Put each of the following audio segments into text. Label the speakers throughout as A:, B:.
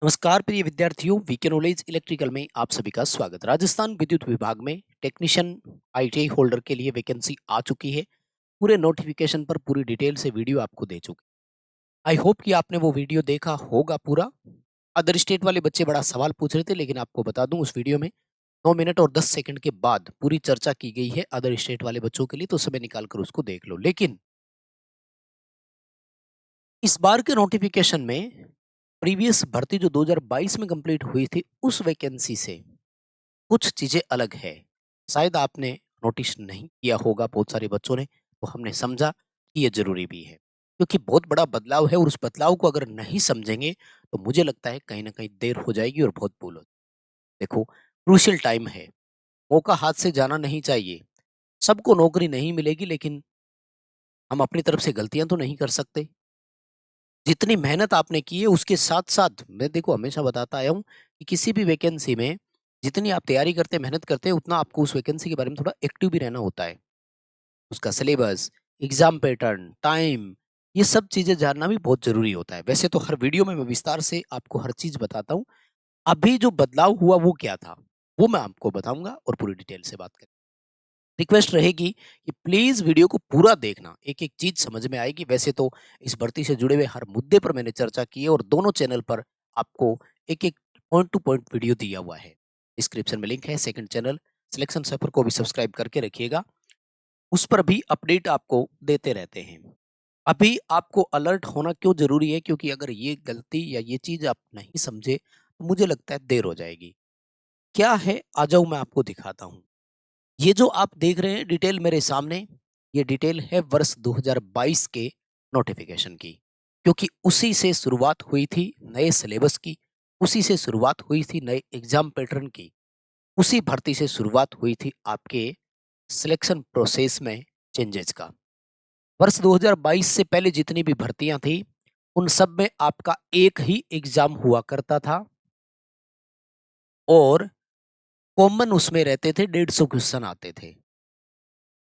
A: नमस्कार प्रिय विद्यार्थियों, वीके नॉलेज इलेक्ट्रिकल में आप सभी का स्वागत। राजस्थान विद्युत विभाग में टेक्नीशियन आईटीआई होल्डर के लिए वैकेंसी आ चुकी है। पूरे नोटिफिकेशन पर पूरी डिटेल से वीडियो आपको दे चुके। आई होप कि आपने वो वीडियो देखा होगा पूरा। अदर स्टेट वाले बच्चे बड़ा सवाल पूछ रहे थे, लेकिन आपको बता दूं उस वीडियो में 9 मिनट और 10 सेकंड के बाद पूरी चर्चा की गई है अदर स्टेट वाले बच्चों के लिए, तो समय निकाल कर उसको देख लो। लेकिन इस बार के नोटिफिकेशन में प्रीवियस भर्ती जो 2022 में कंप्लीट हुई थी उस वैकेंसी से कुछ चीजें अलग है। शायद आपने नोटिस नहीं किया होगा बहुत सारे बच्चों ने, तो हमने समझा कि ये जरूरी भी है, क्योंकि बहुत बड़ा बदलाव है और उस बदलाव को अगर नहीं समझेंगे तो मुझे लगता है कहीं ना कहीं देर हो जाएगी और बहुत भूल हो। देखो, क्रूशियल टाइम है, मौका हाथ से जाना नहीं चाहिए। सबको नौकरी नहीं मिलेगी, लेकिन हम अपनी तरफ से गलतियां तो नहीं कर सकते। जितनी मेहनत आपने की है उसके साथ साथ मैं देखो हमेशा बताता आया हूँ कि किसी भी वैकेंसी में जितनी आप तैयारी करते हैं, मेहनत करते हैं, उतना आपको उस वैकेंसी के बारे में थोड़ा एक्टिव भी रहना होता है। उसका सिलेबस, एग्जाम पैटर्न, टाइम, ये सब चीजें जानना भी बहुत जरूरी होता है। वैसे तो हर वीडियो में मैं विस्तार से आपको हर चीज बताता हूँ। अभी जो बदलाव हुआ वो क्या था, वो मैं आपको बताऊंगा और पूरी डिटेल से बात करें। रिक्वेस्ट रहेगी कि प्लीज वीडियो को पूरा देखना, एक एक चीज समझ में आएगी। वैसे तो इस भर्ती से जुड़े हुए हर मुद्दे पर मैंने चर्चा की है और दोनों चैनल पर आपको एक एक पॉइंट टू पॉइंट वीडियो दिया हुआ है। डिस्क्रिप्शन में लिंक है, सेकंड चैनल सिलेक्शन सफर को भी सब्सक्राइब करके रखिएगा। उस पर भी अपडेट आपको देते रहते हैं। अभी आपको अलर्ट होना क्यों जरूरी है, क्योंकि अगर ये गलती या ये चीज आप नहीं समझे तो मुझे लगता है देर हो जाएगी। क्या है, आ जाओ मैं आपको दिखाता हूँ। ये जो आप देख रहे हैं डिटेल मेरे सामने, ये डिटेल है वर्ष 2022 के नोटिफिकेशन की, क्योंकि उसी से शुरुआत हुई थी नए सिलेबस की, उसी से शुरुआत हुई थी नए एग्जाम पैटर्न की, उसी भर्ती से शुरुआत हुई थी आपके सिलेक्शन प्रोसेस में चेंजेस का। वर्ष 2022 से पहले जितनी भी भर्तियां थी उन सब में आपका एक ही एग्जाम हुआ करता था और कॉमन उसमें रहते थे, 150 क्वेश्चन आते थे।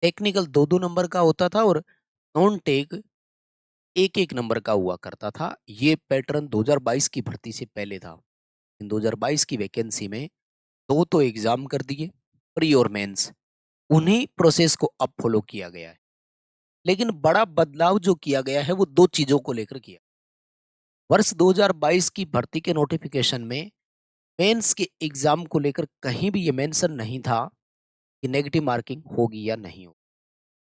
A: टेक्निकल दो दो नंबर का होता था और नॉन टेक एक एक नंबर का हुआ करता था। ये पैटर्न 2022 की भर्ती से पहले था। इन 2022 की वैकेंसी में दो तो एग्जाम कर दिए, प्री और मेंस, उन्हीं प्रोसेस को अब फॉलो किया गया है। लेकिन बड़ा बदलाव जो किया गया है वो दो चीजों को लेकर किया। वर्ष 2022 की भर्ती के नोटिफिकेशन में मेंस के एग्जाम को लेकर कहीं भी ये मेंशन नहीं था कि नेगेटिव मार्किंग होगी या नहीं होगी।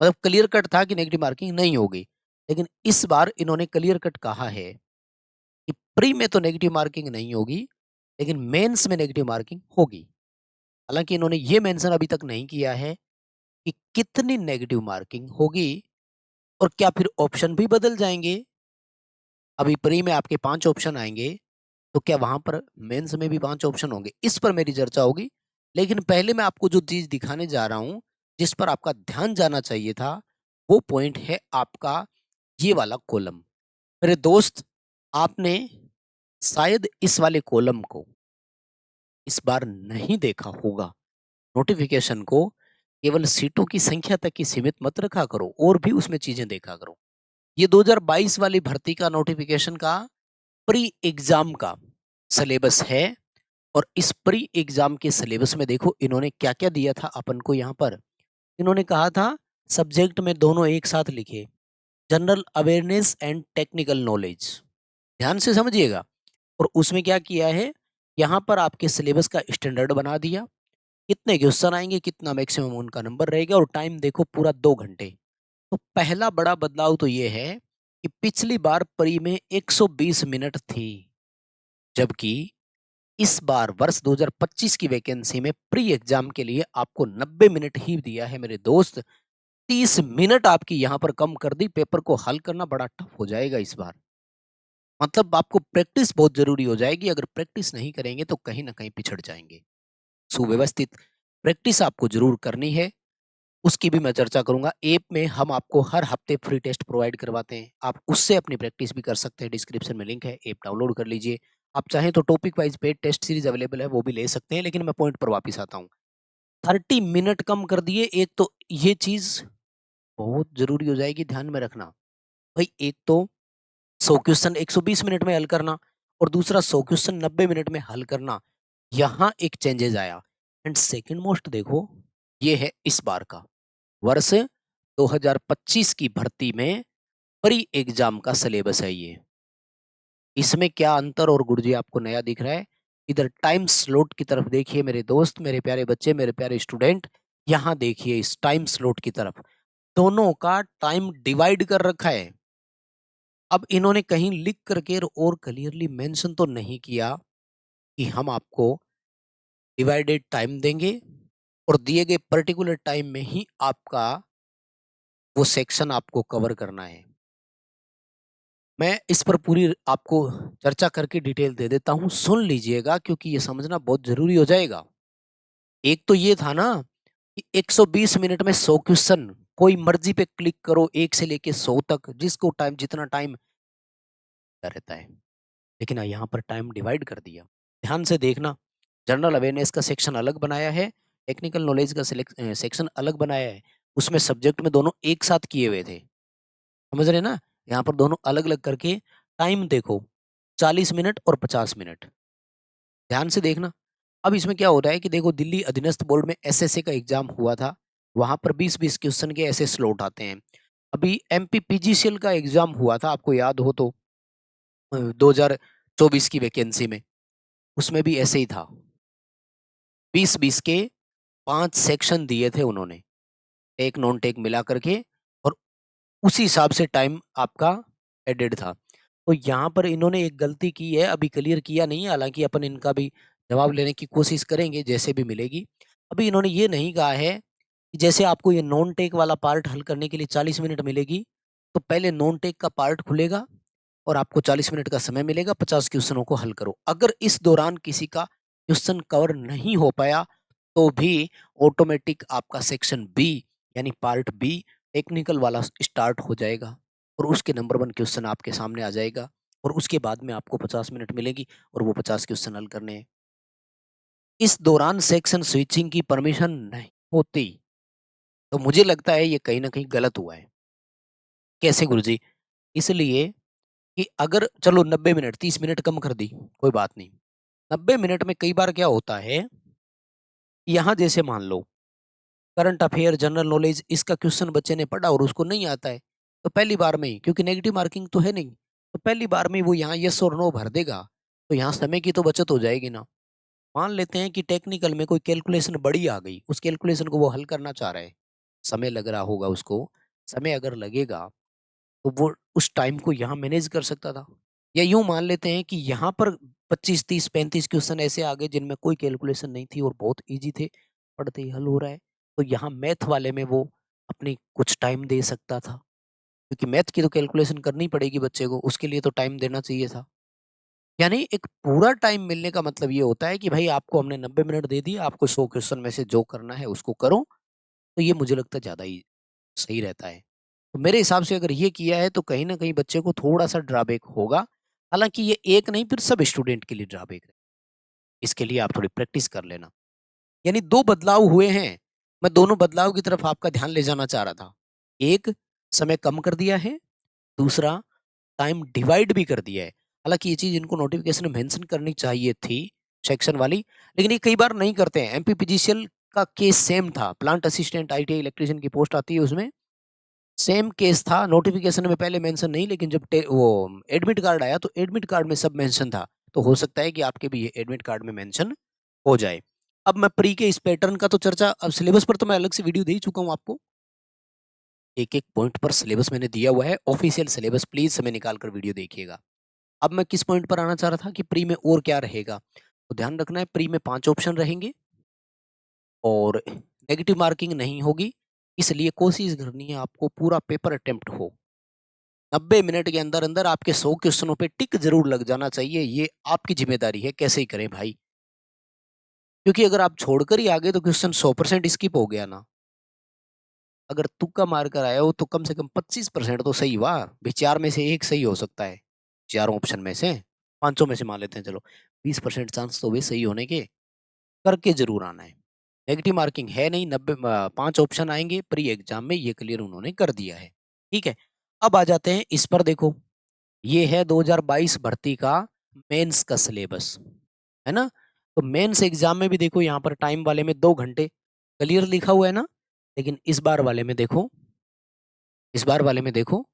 A: मतलब क्लियर कट था कि नेगेटिव मार्किंग नहीं होगी। लेकिन इस बार इन्होंने क्लियर कट कहा है कि प्री में तो नेगेटिव मार्किंग नहीं होगी, लेकिन मेंस में नेगेटिव मार्किंग होगी। हालांकि इन्होंने ये मेंशन अभी तक नहीं किया है कि कितनी नेगेटिव मार्किंग होगी और क्या फिर ऑप्शन भी बदल जाएंगे। अभी प्री में आपके 5 ऑप्शन आएंगे, तो क्या वहां पर मेंस में भी 5 ऑप्शन होंगे, इस पर मेरी चर्चा होगी। लेकिन पहले मैं आपको जो चीज दिखाने जा रहा हूं, जिस पर आपका ध्यान जाना चाहिए था, वो पॉइंट है आपका ये वाला कॉलम। मेरे दोस्त, आपने शायद इस वाले कॉलम को इस बार नहीं देखा होगा। नोटिफिकेशन को केवल सीटों की संख्या तक ही सीमित मत रखा करो, और भी उसमें चीजें देखा करो। ये 2022 वाली भर्ती का नोटिफिकेशन का प्री एग्जाम का सिलेबस है। और इस प्री एग्जाम के सिलेबस में देखो इन्होंने क्या क्या दिया था अपन को। यहाँ पर इन्होंने कहा था सब्जेक्ट में दोनों एक साथ लिखे, general awareness and technical knowledge. ध्यान से समझिएगा। और उसमें क्या किया है, यहाँ पर आपके सिलेबस का स्टैंडर्ड बना दिया, कितने क्वेश्चन आएंगे, कितना मैक्सिमम उनका नंबर रहेगा, और टाइम देखो पूरा 2 घंटे। तो पहला बड़ा बदलाव तो ये है कि पिछली बार प्री में 120 मिनट थी, जबकि इस बार वर्ष 2025 की वैकेंसी में प्री एग्जाम के लिए आपको 90 मिनट ही दिया है मेरे दोस्त। 30 मिनट आपकी यहाँ पर कम कर दी। पेपर को हल करना बड़ा टफ हो जाएगा इस बार। मतलब आपको प्रैक्टिस बहुत जरूरी हो जाएगी। अगर प्रैक्टिस नहीं करेंगे तो कहीं ना कहीं पिछड़ जाएंगे। सुव्यवस्थित प्रैक्टिस आपको जरूर करनी है, उसकी भी मैं चर्चा करूंगा। ऐप में हम आपको हर हफ्ते फ्री टेस्ट प्रोवाइड करवाते हैं, आप उससे अपनी प्रैक्टिस भी कर सकते हैं। डिस्क्रिप्शन में लिंक है, ऐप डाउनलोड कर लीजिए। आप चाहें तो topic wise paid test series available है, वो भी ले सकते हैं। लेकिन मैं पॉइंट पर वापस आता हूँ। 30 मिनट कम कर दिए। एक तो ये चीज बहुत जरूरी हो जाएगी, ध्यान में रखना। भाई एक तो 100 क्वेश्चन 120 मिनट में हल करना, और दूसरा 100 क्वेश्चन 90 मिनट में हल करना, यहाँ एक चेंजेस आया। एंड सेकंड मोस्ट देखो, ये है इस बार का वर्ष 2025 की भर्ती में प्री एग्जाम का सिलेबस है ये। इसमें क्या अंतर और गुरुजी आपको नया दिख रहा है? इधर टाइम स्लॉट की तरफ देखिए मेरे दोस्त, मेरे प्यारे बच्चे, मेरे प्यारे स्टूडेंट, यहाँ देखिए इस टाइम स्लॉट की तरफ, दोनों का टाइम डिवाइड कर रखा है। अब इन्होंने कहीं लिख करके और क्लियरली मेंशन तो नहीं किया कि हम आपको डिवाइडेड टाइम देंगे और दिए गए पर्टिकुलर टाइम में ही आपका वो सेक्शन आपको कवर करना है। मैं इस पर पूरी आपको चर्चा करके डिटेल दे देता हूँ, सुन लीजिएगा क्योंकि ये समझना बहुत ज़रूरी हो जाएगा। एक तो ये था ना कि 120 मिनट में 100 क्वेश्चन, कोई मर्ज़ी पे क्लिक करो 1 से लेके 100 तक, जिसको टाइम जितना टाइम रहता है। लेकिन यहाँ पर टाइम डिवाइड कर दिया। ध्यान से देखना, जनरल अवेयरनेस का सेक्शन अलग बनाया है, टेक्निकल नॉलेज का सेक्शन अलग बनाया है। उसमें सब्जेक्ट में दोनों एक साथ किए हुए थे। समझ रहे हैं ना? यहाँ पर दोनों अलग-अलग करके टाइम देखो, 40 मिनट और 50 मिनट। ध्यान से देखना। अब इसमें क्या होता है कि देखो दिल्ली अधीनस्थ बोर्ड में एसएससी का एग्ज़ाम हुआ था, वहाँ पर 20-20 क्वेश्चन के ऐसे स्लॉट आते हैं। अभी एमपी पीजीसीएल का एग्ज़ाम हुआ था, आपको याद हो तो 2024 की वैकेंसी में, उसमें भी ऐसे ही था। 20-20 के 5 सेक्शन दिए थे उन्होंने, टेक नॉन टेक मिला करके, और उसी हिसाब से टाइम आपका एडेड था। तो यहाँ पर इन्होंने एक गलती की है, अभी क्लियर किया नहीं है, हालाँकि अपन इनका भी जवाब लेने की कोशिश करेंगे जैसे भी मिलेगी। अभी इन्होंने ये नहीं कहा है कि जैसे आपको ये नॉन टेक वाला पार्ट हल करने के लिए 40 मिनट मिलेगी, तो पहले नॉन टेक का पार्ट खुलेगा और आपको 40 मिनट का समय मिलेगा, 50 क्वेश्चनों को हल करो। अगर इस दौरान किसी का क्वेश्चन कवर नहीं हो पाया, तो भी ऑटोमेटिक आपका सेक्शन बी यानी पार्ट बी टेक्निकल वाला स्टार्ट हो जाएगा और उसके नंबर 1 क्वेश्चन आपके सामने आ जाएगा और उसके बाद में आपको 50 मिनट मिलेगी और वो 50 क्वेश्चन हल करने हैं। इस दौरान सेक्शन स्विचिंग की परमिशन नहीं होती, तो मुझे लगता है ये कहीं न कहीं गलत हुआ है। कैसे गुरुजी? इसलिए कि अगर चलो 90 मिनट 30 मिनट कम कर दी, कोई बात नहीं। 90 मिनट में कई बार क्या होता है, यहाँ जैसे मान लो करंट अफेयर, जनरल नॉलेज, इसका क्वेश्चन बच्चे ने पढ़ा और उसको नहीं आता है, तो पहली बार में ही, क्योंकि नेगेटिव मार्किंग तो है नहीं, तो पहली बार में ही वो यहाँ यस और नो भर देगा, तो यहाँ समय की तो बचत हो जाएगी ना। मान लेते हैं कि टेक्निकल में कोई कैलकुलेशन बड़ी आ गई, उस कैलकुलेशन को वो हल करना चाह रहा है, समय लग रहा होगा उसको, समय अगर लगेगा तो वो उस टाइम को यहाँ मैनेज कर सकता था। या यूँ मान लेते हैं कि यहाँ पर 25, 30, 35 क्वेश्चन ऐसे आ गए जिनमें कोई कैलकुलेशन नहीं थी और बहुत ईज़ी थे, पढ़ते ही हल हो रहा है। तो यहाँ मैथ वाले में वो अपनी कुछ टाइम दे सकता था, क्योंकि मैथ की तो कैलकुलेशन करनी पड़ेगी बच्चे को, उसके लिए तो टाइम देना चाहिए था। यानी एक पूरा टाइम मिलने का मतलब ये होता है कि भाई आपको हमने 90 मिनट दे दिए, आपको 100 क्वेश्चन में से जो करना है उसको करो, तो ये मुझे लगता है ज़्यादा ही सही रहता है। तो मेरे हिसाब से अगर ये किया है तो कहीं न कहीं बच्चे को थोड़ा-सा ड्रॉबैक होगा। हालाँकि ये एक नहीं, फिर सब स्टूडेंट के लिए ड्रॉबैक है। इसके लिए आप थोड़ी प्रैक्टिस कर लेना। यानी 2 बदलाव हुए हैं। मैं दोनों बदलाव की तरफ आपका ध्यान ले जाना चाह रहा था। एक, समय कम कर दिया है, दूसरा टाइम डिवाइड भी कर दिया है। हालाँकि ये चीज़ इनको नोटिफ़िकेशन में मेंशन करनी चाहिए थी, सेक्शन वाली, लेकिन ये कई बार नहीं करते हैं। एमपीपीजीसीएल का केस सेम था, प्लांट असिस्टेंट आईटीआई इलेक्ट्रीशियन की पोस्ट आती है उसमें, सेम केस था, नोटिफ़िकेशन में पहले मेंशन नहीं, लेकिन जब वो एडमिट कार्ड आया तो एडमिट कार्ड में सब मेंशन था। तो हो सकता है कि आपके भी ये एडमिट कार्ड में मेंशन हो जाए। अब मैं प्री के इस पैटर्न का तो चर्चा, अब सिलेबस पर तो मैं अलग से वीडियो दे ही चुका हूँ आपको। एक-एक पॉइंट पर सिलेबस मैंने दिया हुआ है, ऑफिशियल सिलेबस, प्लीज़ समय निकाल कर वीडियो देखिएगा। अब मैं किस पॉइंट पर आना चाह रहा था कि प्री में और क्या रहेगा? तो ध्यान रखना है, प्री में 5 ऑप्शन रहेंगे और नेगेटिव मार्किंग नहीं होगी, इसलिए कोशिश करनी है आपको पूरा पेपर अटेम्प्ट हो। 90 मिनट के अंदर-अंदर आपके 100 क्वेश्चनों पे टिक ज़रूर लग जाना चाहिए, ये आपकी ज़िम्मेदारी है, कैसे ही करें भाई। क्योंकि अगर आप छोड़कर ही आ गए तो क्वेश्चन 100% स्किप हो गया ना। अगर तुक्का मार कर आए हो तो कम से कम 25% तो सही हुआ, भई 4 में से 1 सही हो सकता है, चारों ऑप्शन में से, 500 में से मान लेते हैं चलो, 20% चांस तो हुए सही होने के, करके ज़रूर आना है। नेगेटिव मार्किंग है नहीं, 5 ऑप्शन आएँगे प्री एग्ज़ाम में, ये क्लियर उन्होंने कर दिया है, ठीक है। अब आ जाते हैं इस पर, देखो, ये है 2022 भर्ती का मेंस का सिलेबस, है ना? तो मेंस एग्जाम में भी देखो यहाँ पर टाइम वाले में 2 घंटे क्लियर लिखा हुआ है ना? लेकिन इस बार वाले में देखो,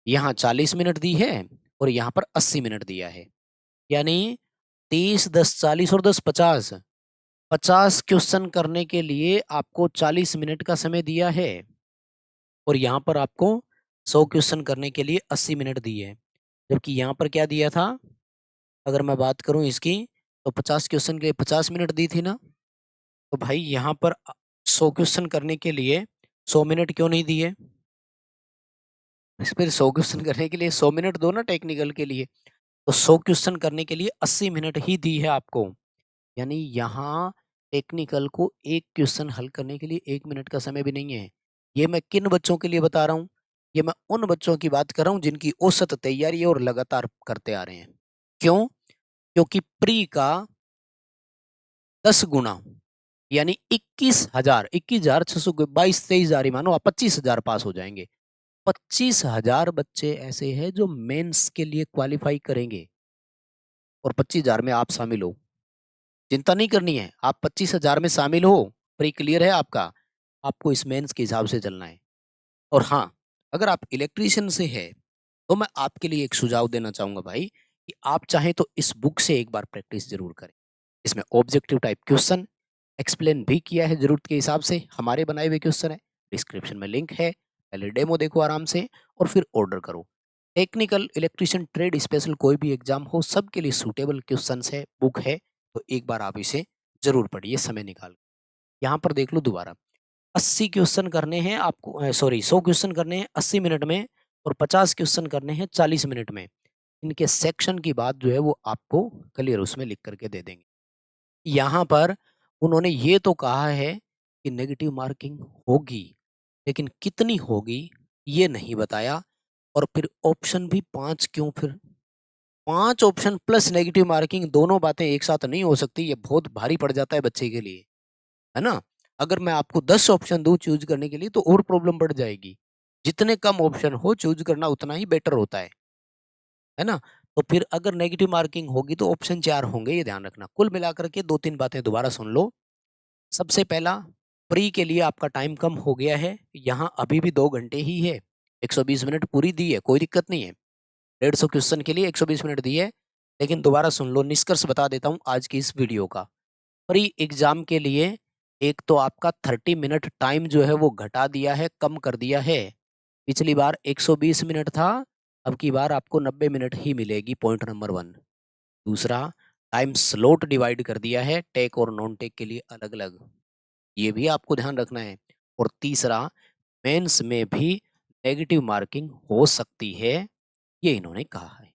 A: यहाँ 40 मिनट दी है और यहाँ पर 80 मिनट दिया है। यानी 30, 10, 40 और 10, 50। 50 क्वेश्चन करने के लिए आपको 40 मिनट का समय दिया है और यहाँ पर आपको 100 क्वेश्चन करने के लिए 80 मिनट दिए हैं। जबकि यहाँ पर क्या दिया था? अगर मैं बात करूँ इसकी, तो 50 क्वेश्चन के 50 मिनट दी थी ना? तो भाई यहाँ पर 100 क्वेश्चन करने के लिए 100 मिनट क्यों नहीं दिए? इस पर 100 क्वेश्चन करने के लिए 100 मिनट दो ना टेक्निकल के लिए। तो 100 क्वेश्चन करने के लिए 80 मिनट ही दी है आपको। यानी यहाँ टेक्निकल को एक क्वेश्चन हल करने के लिए 1 मिनट का समय भी नहीं है। ये मैं किन बच्चों के लिए बता रहा हूँ? ये मैं उन बच्चों की बात कर रहा हूँ जिनकी औसत तैयारी है और लगातार करते आ रहे हैं। क्यों? क्योंकि प्री का 10 गुना यानी 21,000, 21,600, 22-23,000 ही मानो आप 25,000 पास हो जाएंगे। 25,000 बच्चे ऐसे हैं जो मेंस के लिए क्वालिफाई करेंगे और 25,000 में आप शामिल हो। चिंता नहीं करनी है, आप 25,000 में शामिल हो, प्री क्लियर है आपका। आपको इस मेंस के हिसाब से चलना है। और हाँ, अगर आप इलेक्ट्रीशियन से है तो मैं आपके लिए एक सुझाव देना चाहूंगा भाई, कि आप चाहें तो इस बुक से एक बार प्रैक्टिस जरूर करें। इसमें ऑब्जेक्टिव टाइप क्वेश्चन एक्सप्लेन भी किया है जरूरत के हिसाब से, हमारे बनाए हुए क्वेश्चन है। डिस्क्रिप्शन में लिंक है, पहले डेमो देखो आराम से और फिर ऑर्डर करो। टेक्निकल, इलेक्ट्रिशियन, ट्रेड स्पेशल कोई भी एग्जाम हो, सबके लिए सूटेबल क्वेश्चंस है, बुक है। तो एक बार आप इसे जरूर पढ़िए समय निकाल। यहाँ पर देख लो दोबारा, 80 क्वेश्चन करने हैं आपको, सॉरी 100 क्वेश्चन करने हैं 80 मिनट में और 50 क्वेश्चन करने हैं 40 मिनट में। इनके सेक्शन की बात जो है वो आपको क्लियर उसमें लिख करके दे देंगे। यहाँ पर उन्होंने ये तो कहा है कि नेगेटिव मार्किंग होगी, लेकिन कितनी होगी ये नहीं बताया। और फिर ऑप्शन भी 5 क्यों फिर? 5 ऑप्शन प्लस नेगेटिव मार्किंग, दोनों बातें एक साथ नहीं हो सकती, ये बहुत भारी पड़ जाता है बच्चे के लिए, है ना? अगर मैं आपको 10 ऑप्शन दूं चूज करने के लिए तो और प्रॉब्लम बढ़ जाएगी। जितने कम ऑप्शन हो चूज करना उतना ही बेटर होता है ना? तो फिर अगर नेगेटिव मार्किंग होगी तो ऑप्शन 4 होंगे, ये ध्यान रखना। कुल मिलाकर के 2-3 बातें दोबारा सुन लो। सबसे पहला, प्री के लिए आपका टाइम कम हो गया है, यहाँ अभी भी 2 घंटे ही है। 120 मिनट पूरी दी है, कोई दिक्कत नहीं है। 150 क्वेश्चन के लिए 120 मिनट दी है। लेकिन दोबारा सुन लो, निष्कर्ष बता देता हूँ आज की इस वीडियो का। प्री एग्जाम के लिए एक तो आपका 30 मिनट टाइम जो है वो घटा दिया है, कम कर दिया है। पिछली बार 120 मिनट था, अब की बार आपको 90 मिनट ही मिलेगी, पॉइंट नंबर 1। दूसरा, टाइम स्लॉट डिवाइड कर दिया है, टेक और नॉन टेक के लिए अलग अलग, ये भी आपको ध्यान रखना है। और तीसरा, मेंस में भी नेगेटिव मार्किंग हो सकती है, ये इन्होंने कहा है।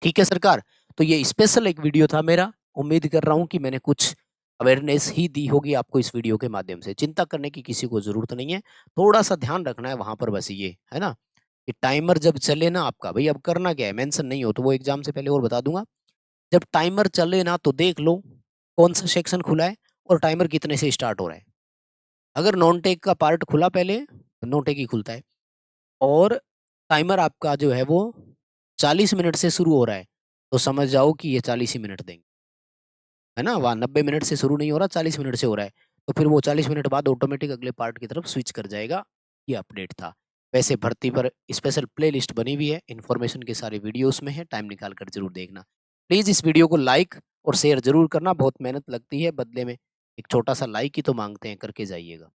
A: ठीक है सरकार, तो ये स्पेशल एक वीडियो था मेरा। उम्मीद कर रहा हूँ कि मैंने कुछ अवेयरनेस ही दी होगी आपको इस वीडियो के माध्यम से। चिंता करने की किसी को जरूरत नहीं है, थोड़ा सा ध्यान रखना है वहां पर, बस ये है ना, कि टाइमर जब चले ना आपका, भाई अब करना क्या है, मेंशन नहीं हो तो वो एग्जाम से पहले और बता दूंगा। जब टाइमर चले ना तो देख लो कौन सा सेक्शन खुला है और टाइमर कितने से स्टार्ट हो रहा है। अगर नॉन टेक का पार्ट खुला पहले, तो नॉन टेक ही खुलता है। और टाइमर आपका जो है वो 40 मिनट से शुरू हो रहा है, तो समझ जाओ कि ये 40 ही मिनट देंगे, है ना? वहाँ 90 मिनट से शुरू नहीं हो रहा, 40 मिनट से हो रहा है। तो फिर वो 40 मिनट बाद ऑटोमेटिक अगले पार्ट की तरफ स्विच कर जाएगा। ये अपडेट था। वैसे भर्ती पर स्पेशल प्ले लिस्ट बनी हुई है, इन्फॉर्मेशन के सारे वीडियो उसमें है, टाइम निकाल कर जरूर देखना। प्लीज़ इस वीडियो को लाइक और शेयर जरूर करना, बहुत मेहनत लगती है, बदले में एक छोटा सा लाइक ही तो मांगते हैं, करके जाइएगा।